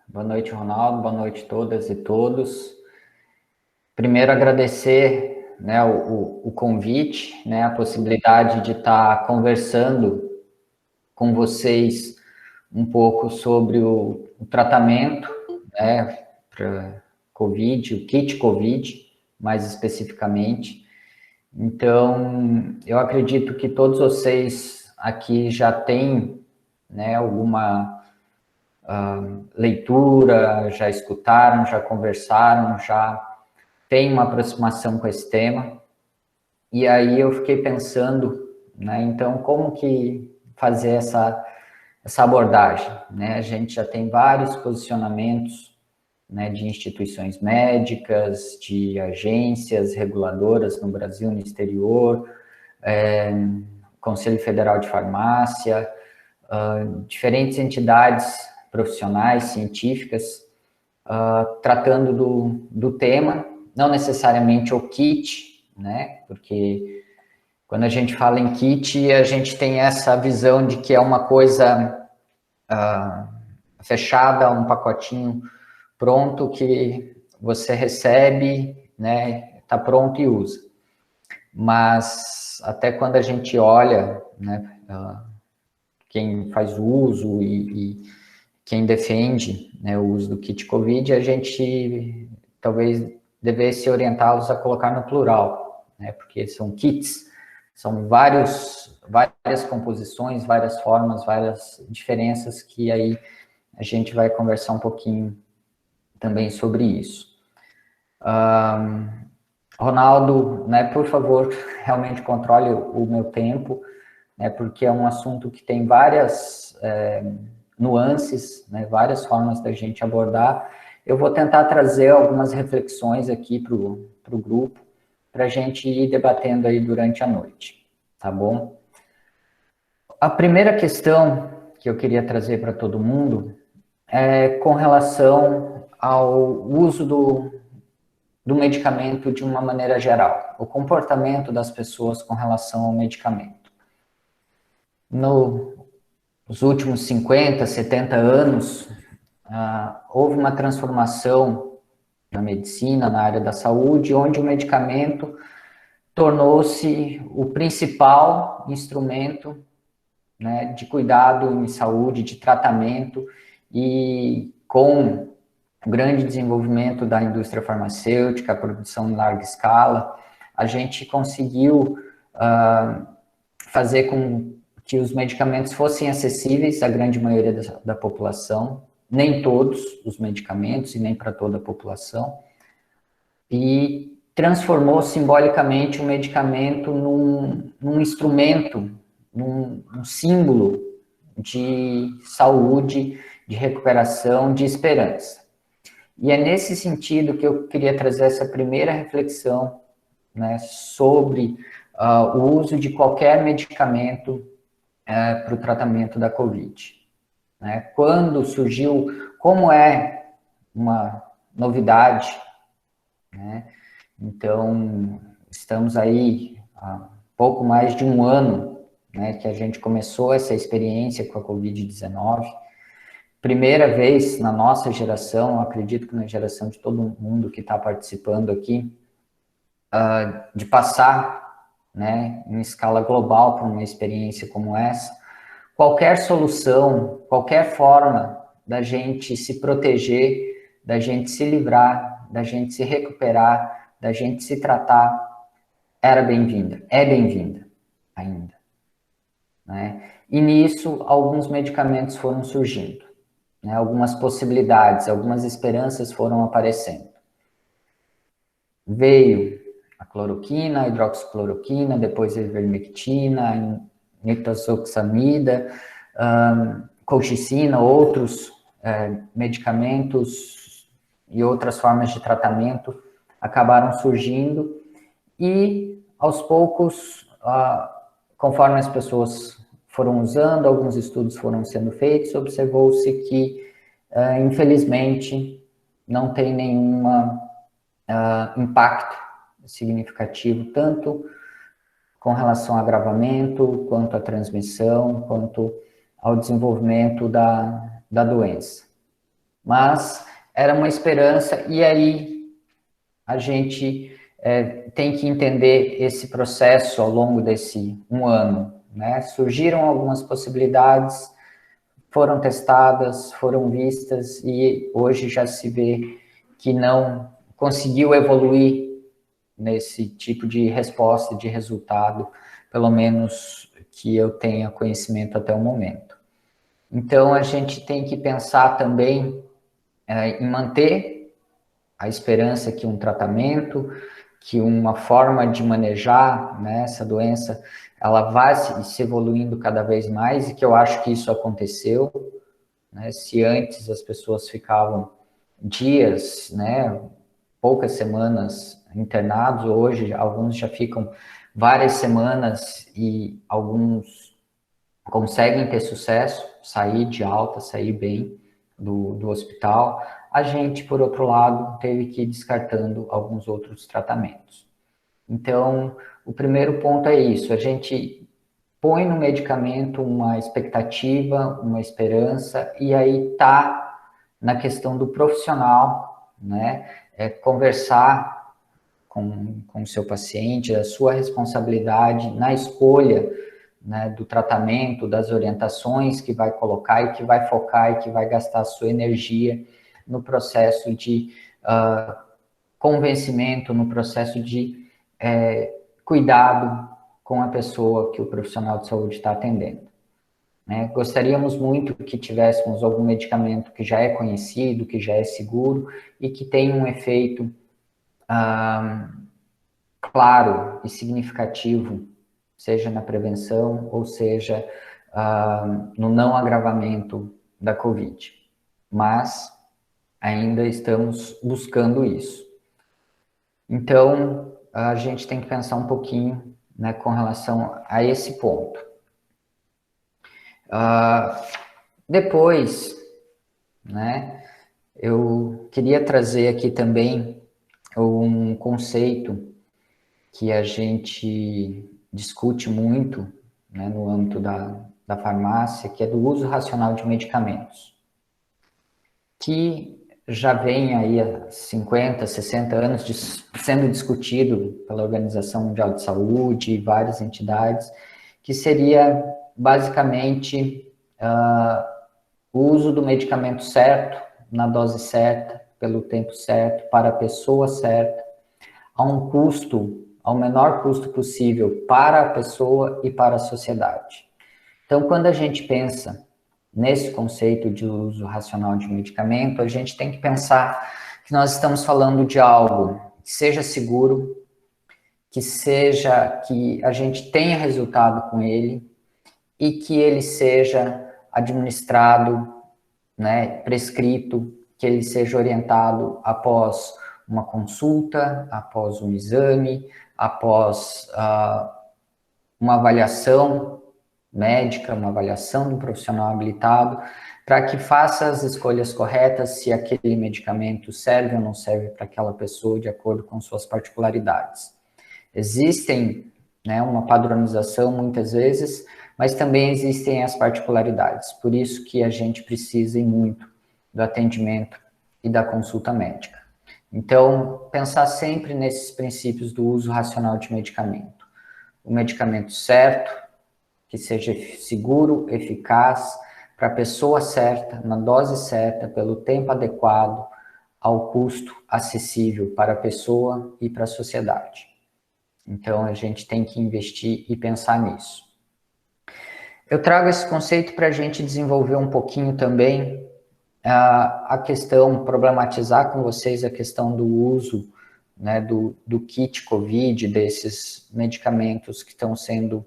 Boa noite, Ronaldo. Boa noite a todas e todos. Primeiro, agradecer, né, o convite, né, a possibilidade de estar conversando com vocês um pouco sobre o tratamento, né, para COVID, o kit COVID, mais especificamente. Então, eu acredito que todos vocês aqui já têm, né, alguma leitura, já escutaram, já conversaram, já tem uma aproximação com esse tema. E aí eu fiquei pensando, né, então, como que fazer essa abordagem, né? A gente já tem vários posicionamentos, né, de instituições médicas, de agências reguladoras no Brasil, no exterior, Conselho Federal de Farmácia, diferentes entidades profissionais, científicas, tratando do tema, não necessariamente o kit, né? Porque quando a gente fala em kit, a gente tem essa visão de que é uma coisa fechada, um pacotinho pronto que você recebe, né? Está pronto e usa. Mas até quando a gente olha, né? Quem faz o uso e quem defende, né, o uso do kit COVID, a gente talvez devesse orientá-los a colocar no plural, né, porque são kits, são várias composições, várias formas, várias diferenças que aí a gente vai conversar um pouquinho também sobre isso. Ronaldo, né, por favor, realmente controle o meu tempo, né, porque é um assunto que tem várias nuances, né, várias formas da gente abordar. Eu vou tentar trazer algumas reflexões aqui para o grupo, para a gente ir debatendo aí durante a noite, tá bom? A primeira questão que eu queria trazer para todo mundo é com relação ao uso do medicamento de uma maneira geral, o comportamento das pessoas com relação ao medicamento. Nos últimos 50, 70 anos, houve uma transformação na medicina, na área da saúde, onde o medicamento tornou-se o principal instrumento, né, de cuidado em saúde, de tratamento, e com o grande desenvolvimento da indústria farmacêutica, a produção em larga escala, a gente conseguiu fazer com que os medicamentos fossem acessíveis à grande maioria da população, nem todos os medicamentos e nem para toda a população, e transformou simbolicamente o medicamento num instrumento, num símbolo de saúde, de recuperação, de esperança. E é nesse sentido que eu queria trazer essa primeira reflexão, né, sobre o uso de qualquer medicamento para o tratamento da COVID. Né? Quando surgiu, como é uma novidade, né? Então, estamos aí há pouco mais de um ano, né, que a gente começou essa experiência com a COVID-19. Primeira vez na nossa geração, acredito que na geração de todo mundo que está participando aqui, de passar, né, em escala global por uma experiência como essa. Qualquer solução, qualquer forma da gente se proteger, da gente se livrar, da gente se recuperar, da gente se tratar, era bem-vinda, é bem-vinda ainda, né? E nisso, alguns medicamentos foram surgindo, né? Algumas possibilidades, algumas esperanças foram aparecendo. Veio a cloroquina, a hidroxicloroquina, depois a ivermectina, nitazoxanida, colchicina, outros medicamentos e outras formas de tratamento acabaram surgindo e, aos poucos, conforme as pessoas foram usando, alguns estudos foram sendo feitos, observou-se que, infelizmente, não tem nenhuma impacto significativo, tanto com relação ao agravamento, quanto à transmissão, quanto ao desenvolvimento da doença. mas era uma esperança, e aí a gente tem que entender esse processo ao longo desse um ano, né? Surgiram algumas possibilidades, foram testadas, foram vistas, e hoje já se vê que não conseguiu evoluir nesse tipo de resposta, de resultado, pelo menos que eu tenha conhecimento até o momento. Então, a gente tem que pensar também em manter a esperança que um tratamento, que uma forma de manejar, né, essa doença, ela vai se evoluindo cada vez mais, e que eu acho que isso aconteceu, né? Se antes as pessoas ficavam dias, né, poucas semanas internados, hoje alguns já ficam várias semanas, e alguns conseguem ter sucesso, sair de alta, sair bem do hospital. A gente, por outro lado, teve que ir descartando alguns outros tratamentos. Então, o primeiro ponto é isso: a gente põe no medicamento uma expectativa, uma esperança, e aí tá na questão do profissional, né? Conversar com o seu paciente, a sua responsabilidade na escolha, né, do tratamento, das orientações que vai colocar e que vai focar e que vai gastar a sua energia no processo de convencimento, no processo de cuidado com a pessoa que o profissional de saúde está atendendo. Né? Gostaríamos muito que tivéssemos algum medicamento que já é conhecido, que já é seguro e que tenha um efeito claro e significativo, seja na prevenção ou seja no não agravamento da Covid. Mas ainda estamos buscando isso. Então, a gente tem que pensar um pouquinho, né, com relação a esse ponto. Depois, né, eu queria trazer aqui também um conceito que a gente discute muito, né, no âmbito da farmácia, que é do uso racional de medicamentos, que já vem aí há 50, 60 anos sendo discutido pela Organização Mundial de Saúde e várias entidades, que seria basicamente o uso do medicamento certo, na dose certa, pelo tempo certo, para a pessoa certa, a um custo, ao menor custo possível para a pessoa e para a sociedade. Então, quando a gente pensa nesse conceito de uso racional de medicamento, a gente tem que pensar que nós estamos falando de algo que seja seguro, que a gente tenha resultado com ele e que ele seja administrado, né, prescrito, que ele seja orientado após uma consulta, após um exame, após uma avaliação médica, uma avaliação de um profissional habilitado, para que faça as escolhas corretas, se aquele medicamento serve ou não serve para aquela pessoa, de acordo com suas particularidades. Existem, né, uma padronização muitas vezes, mas também existem as particularidades. Por isso que a gente precisa muito do atendimento e da consulta médica. Então, pensar sempre nesses princípios do uso racional de medicamento. O medicamento certo, que seja seguro, eficaz, para a pessoa certa, na dose certa, pelo tempo adequado, ao custo acessível para a pessoa e para a sociedade. Então, a gente tem que investir e pensar nisso. Eu trago esse conceito para a gente desenvolver um pouquinho também a questão, problematizar com vocês a questão do uso, né, do kit COVID, desses medicamentos que estão sendo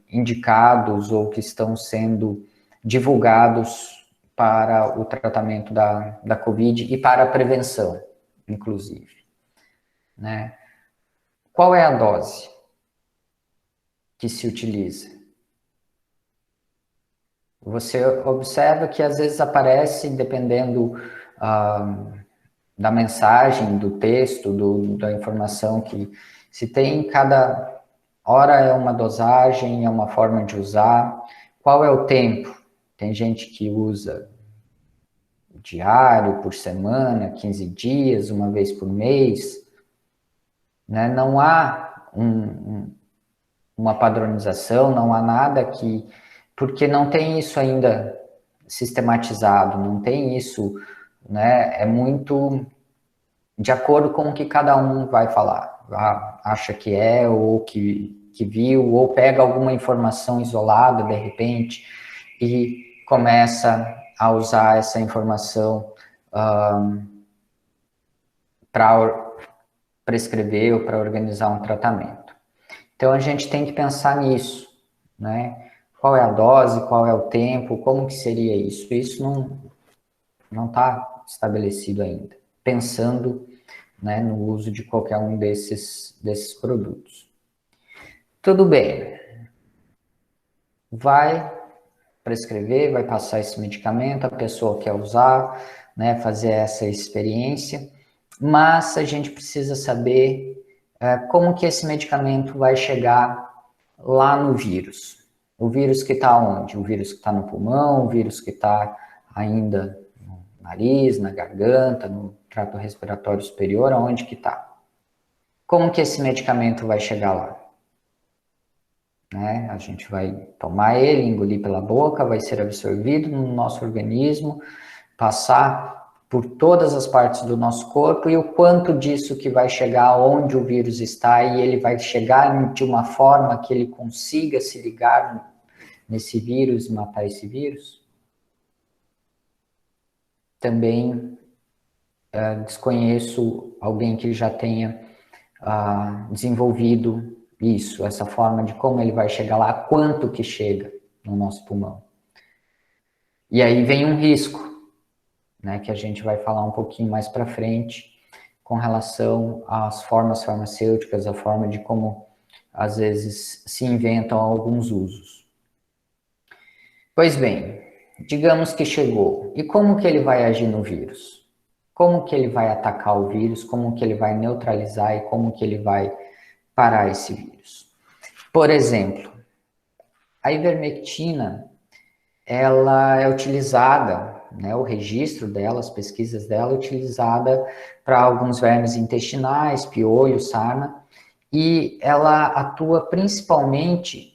indicados ou que estão sendo divulgados para o tratamento da COVID e para a prevenção, inclusive. Né? Qual é a dose que se utiliza? Você observa que às vezes aparece, dependendo da mensagem, do texto, da informação que se tem, cada hora é uma dosagem, é uma forma de usar. Qual é o tempo? Tem gente que usa diário, por semana, 15 dias, uma vez por mês, né? Não há uma padronização, não há nada que... Porque não tem isso ainda sistematizado, não tem isso, né? É muito de acordo com o que cada um vai falar. Acha que é, ou que viu, ou pega alguma informação isolada, de repente, e começa a usar essa informação para prescrever ou para organizar um tratamento. Então, a gente tem que pensar nisso, né? Qual é a dose, qual é o tempo, como que seria isso? Isso não está estabelecido ainda, pensando, né, no uso de qualquer um desses produtos. Tudo bem, vai prescrever, vai passar esse medicamento, a pessoa quer usar, né, fazer essa experiência, mas a gente precisa saber como que esse medicamento vai chegar lá no vírus. O vírus que está onde? O vírus que está no pulmão, o vírus que está ainda no nariz, na garganta, no trato respiratório superior, aonde que está? Como que esse medicamento vai chegar lá? Né? A gente vai tomar ele, engolir pela boca, vai ser absorvido no nosso organismo, passar por todas as partes do nosso corpo, e o quanto disso que vai chegar onde o vírus está, e ele vai chegar de uma forma que ele consiga se ligar nesse vírus e matar esse vírus. Também desconheço alguém que já tenha desenvolvido isso, essa forma de como ele vai chegar lá, quanto que chega no nosso pulmão. E aí vem um risco, né, que a gente vai falar um pouquinho mais para frente, com relação às formas farmacêuticas, a forma de como, às vezes, se inventam alguns usos. Pois bem, digamos que chegou. E como que ele vai agir no vírus? Como que ele vai atacar o vírus? Como que ele vai neutralizar e como que ele vai parar esse vírus? Por exemplo, a ivermectina, ela é utilizada, né, o registro dela, as pesquisas dela, é utilizada para alguns vermes intestinais, piolho, sarna, e ela atua principalmente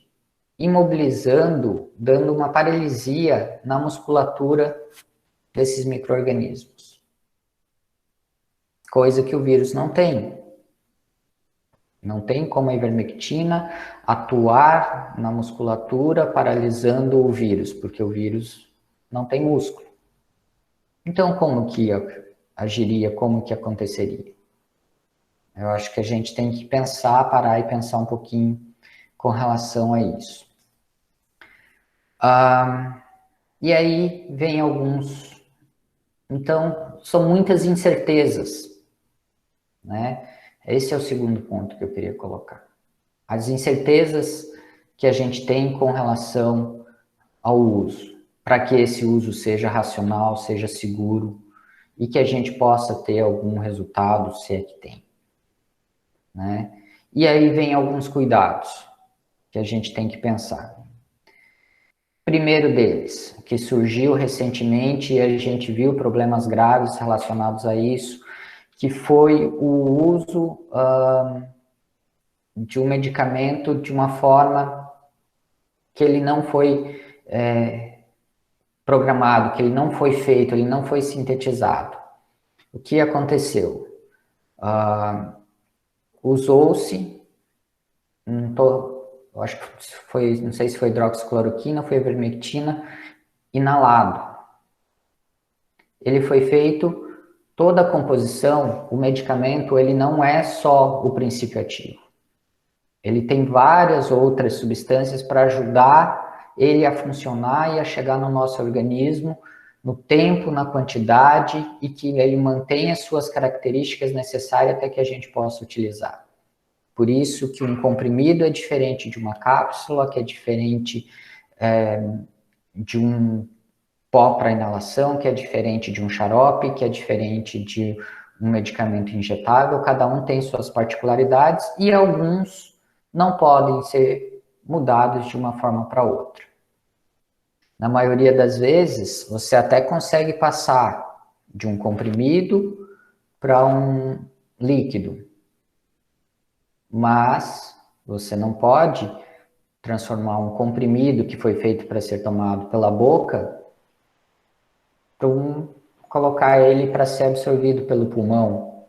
imobilizando, dando uma paralisia na musculatura desses micro-organismos. Coisa que o vírus não tem. Não tem como a ivermectina atuar na musculatura paralisando o vírus, porque o vírus não tem músculo. Então, como que agiria, como que aconteceria? Eu acho que a gente tem que pensar, parar e pensar um pouquinho com relação a isso. E aí vem alguns... Então, são muitas incertezas, né? Esse é o segundo ponto que eu queria colocar. As incertezas que a gente tem com relação ao uso, para que esse uso seja racional, seja seguro e que a gente possa ter algum resultado, se é que tem, né? E aí vem alguns cuidados que a gente tem que pensar. Primeiro deles, que surgiu recentemente e a gente viu problemas graves relacionados a isso, que foi o uso de um medicamento de uma forma que ele não foi programado, que ele não foi feito, ele não foi sintetizado. O que aconteceu? Usou-se, acho que foi, não sei se foi hidroxicloroquina, foi ivermectina, inalado. Ele foi feito, toda a composição, o medicamento, ele não é só o princípio ativo. Ele tem várias outras substâncias para ajudar ele a funcionar e a chegar no nosso organismo no tempo, na quantidade e que ele mantenha suas características necessárias até que a gente possa utilizar. Por isso que um comprimido é diferente de uma cápsula, que é diferente de um pó para inalação, que é diferente de um xarope, que é diferente de um medicamento injetável. Cada um tem suas particularidades e alguns não podem ser mudados de uma forma para outra. Na maioria das vezes, você até consegue passar de um comprimido para um líquido. Mas você não pode transformar um comprimido que foi feito para ser tomado pela boca para colocar ele para ser absorvido pelo pulmão,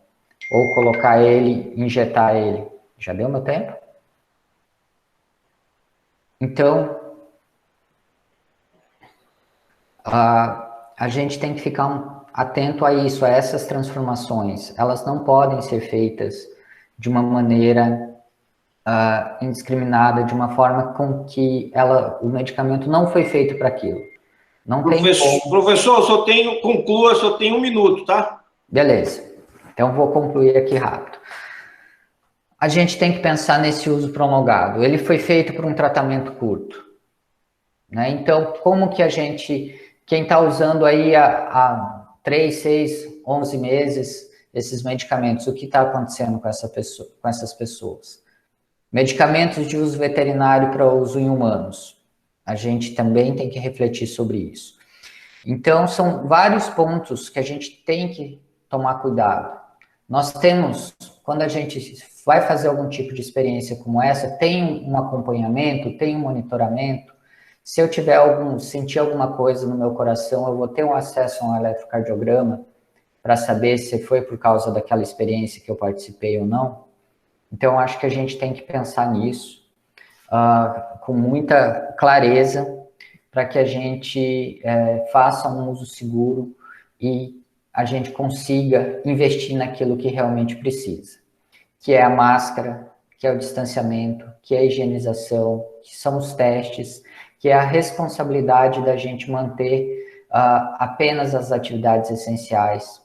ou colocar ele, injetar ele. Já deu meu tempo? Então, a gente tem que ficar atento a isso, a essas transformações. Elas não podem ser feitas de uma maneira indiscriminada, de uma forma com que o medicamento não foi feito para aquilo. Não tem como. Professor, conclua, só tem 1 minuto, tá? Beleza. Então, vou concluir aqui rápido. A gente tem que pensar nesse uso prolongado. Ele foi feito por um tratamento curto, né? Então, como que quem está usando aí há 3, 6, 11 meses esses medicamentos, o que está acontecendo com essas pessoas? Medicamentos de uso veterinário para uso em humanos. A gente também tem que refletir sobre isso. Então, são vários pontos que a gente tem que tomar cuidado. Nós temos, quando a gente vai fazer algum tipo de experiência como essa, tem um acompanhamento, tem um monitoramento. Se eu sentir alguma coisa no meu coração, eu vou ter um acesso a um eletrocardiograma para saber se foi por causa daquela experiência que eu participei ou não. Então, acho que a gente tem que pensar nisso com muita clareza para que a gente faça um uso seguro e a gente consiga investir naquilo que realmente precisa, que é a máscara, que é o distanciamento, que é a higienização, que são os testes, que é a responsabilidade da gente manter apenas as atividades essenciais,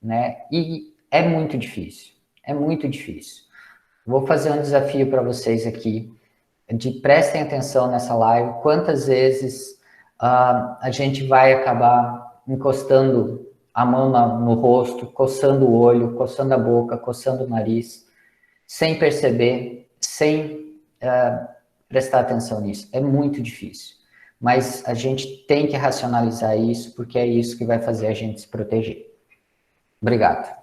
né? E é muito difícil, é muito difícil. Vou fazer um desafio para vocês aqui, prestem atenção nessa live, quantas vezes a gente vai acabar encostando a mão no rosto, coçando o olho, coçando a boca, coçando o nariz, sem perceber, sem prestar atenção nisso. É muito difícil, mas a gente tem que racionalizar isso, porque é isso que vai fazer a gente se proteger. Obrigado.